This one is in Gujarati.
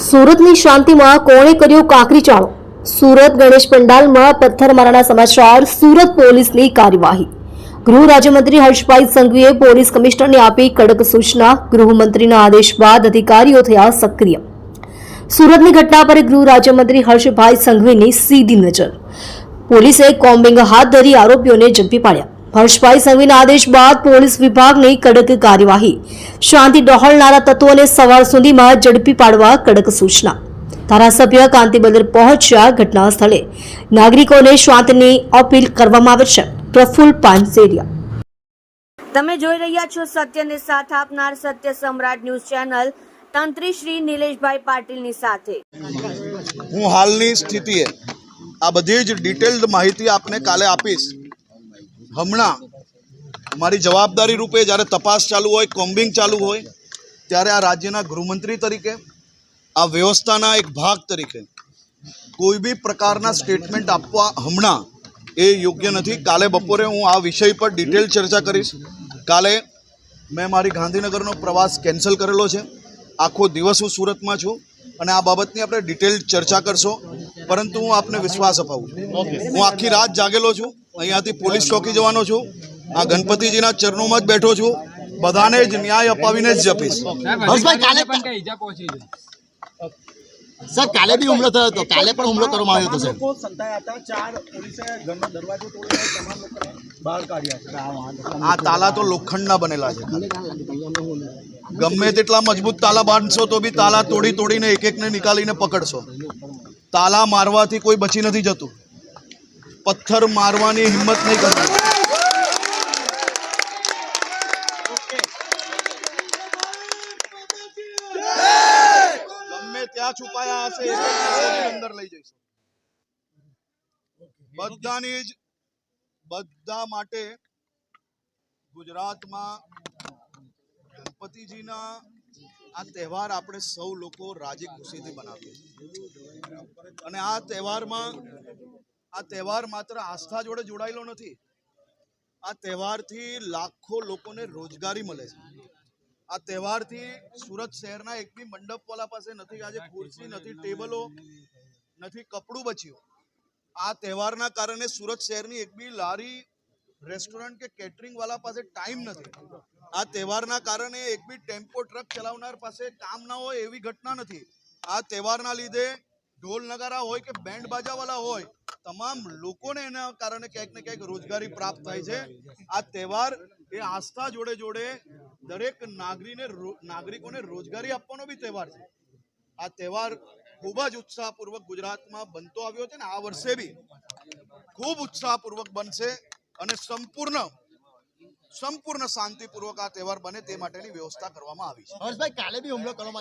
સુરતની શાંતિમાં કોણે કર્યો કાંકરી ચાળો? સુરત ગણેશ પંડાલમાં પથ્થરમારાના સમાચાર. સુરત પોલીસની કાર્યવાહી. ગૃહ રાજ્યમંત્રી હર્ષભાઈ સંઘવીએ પોલીસ કમિશનરને આપી કડક સૂચના. ગૃહમંત્રીના આદેશ બાદ અધિકારીઓ થયા સક્રિય. સુરતની ઘટના પર ગૃહ રાજ્યમંત્રી હર્ષભાઈ સંઘવીની સીધી નજર. પોલીસે કોમ્બિંગ હાથ ધરી આરોપીઓને ઝડપી પાડ્યા. હર્ષભાઈ સંઘવીના આદેશ બાદ પોલીસ વિભાગની કડક કાર્યવાહી. શાંતિ ડહોળનારા તત્વોને સવાર સુધીમાં ઝડપી પાડવા કડક સૂચના. ધારાસભ્ય કાંતિબદર પહોંચ્યા ઘટના સ્થળે. નાગરિકોને શાંતિની અપીલ કરવામાં આવે છે. પ્રફુલ્લ પાનસેરિયા. તમે જોઈ રહ્યા છો સત્યને સાથ આપનાર સત્ય સમ્રાટ ન્યૂઝ ચેનલ તંત્રી શ્રી નિલેશભાઈ પાટીલની સાથે. હું હાલની સ્થિતિએ આ બધી જ ડિટેલ્ડ માહિતી આપને કાલે આપીશ. હમણાં મારી જવાબદારી રૂપે જ્યારે તપાસ ચાલુ હોય, કોમ્બિંગ ચાલુ હોય, ત્યારે આ રાજ્યના ગૃહમંત્રી તરીકે, આ વ્યવસ્થાના એક ભાગ તરીકે કોઈ બી પ્રકારના સ્ટેટમેન્ટ આપવા હમણાં એ યોગ્ય નથી. કાલે બપોરે હું આ વિષય પર ડિટેલ ચર્ચા કરીશ. કાલે મેં મારી ગાંધીનગરનો પ્રવાસ કેન્સલ કરેલો છે. આખો દિવસ હું સુરતમાં છું અને આ બાબતની આપણે ડિટેલ ચર્ચા કરશો. પરંતુ હું આપને વિશ્વાસ અપાવું છું, હું આખી રાત જાગેલો છું. અહીંયાથી પોલીસ ચોકી જવાનો છું. આ ગણપતિજીના ચરણોમાં જ બેઠો છું. બધાને જ ન્યાય અપાવીને જ જપીશ. સર, કાલે બી હુમલો થયો હતો. કાલે પણ હુમલો કરવામાં આવ્યો હતો. લોકો સંતાયા હતા. 4 પોલીસે ઘરનો દરવાજો તોડીને તમામ લોકોને બહાર કાઢ્યા છે. આ તાલા તો લોખંડના બનેલા છે. ગમે તેટલા મજબૂત તાલા બાંધશો તો બી તાલા તોડી તોડીને એક એકને નિકાલીને પકડશો. તાલા મારવાથી કોઈ બચી નથી જતું. પથ્થર મારવાની હિંમત નહીં કરવી. ગમે ત્યાં છુપાયા હશે અંદર લઈ જઈશું. બધા માટે ગુજરાતમાં ગણપતિજીના આ તહેવાર આપણે સૌ લોકો રાજી ખુશીથી બનાવીએ છીએ. અને આ તહેવાર માત્ર આસ્થા જોડે જોડાયેલો નથી. આ તહેવારથી લાખો લોકોને રોજગારી મળે છે. આ તહેવારથી સુરત શહેરના એક બી મંડપવાલા પાસે નથી આજે ખુરશી, નથી ટેબલો, નથી કપડું બચ્યું. આ તહેવારના કારણે સુરત શહેરની એક બી લારી, રેસ્ટોરન્ટ કે કેટરિંગ વાળા પાસે ટાઈમ નથી. આ તહેવારના કારણે એક બી ટેમ્પો ટ્રક ચલાવનાર પાસે કામ ના હોય એવી ઘટના નથી. આ તહેવારના લીધે ઢોલ નગારા હોય કે બેન્ડ બાજાવાળા હોય, તમામ લોકોને એના કારણે ક્યાંક ને ક્યાંક રોજગારી પ્રાપ્ત થાય છે. આ તહેવાર એ આસ્થા જોડે જોડે દરેક નાગરિકોને રોજગારી આપવાનો બી તહેવાર છે. આ તહેવાર ખૂબ જ ઉત્સાહપૂર્વક ગુજરાતમાં બનતો આવ્યો છે ને આ વર્ષે બી ખૂબ ઉત્સાહપૂર્વક બનશે અને સંપૂર્ણ શાંતિપૂર્વક આ તહેવાર બને તે માટેની વ્યવસ્થા કરવામાં આવી છે. હર્ષભાઈ, કાલે બી હુમલો કરવામાં આવ્યો.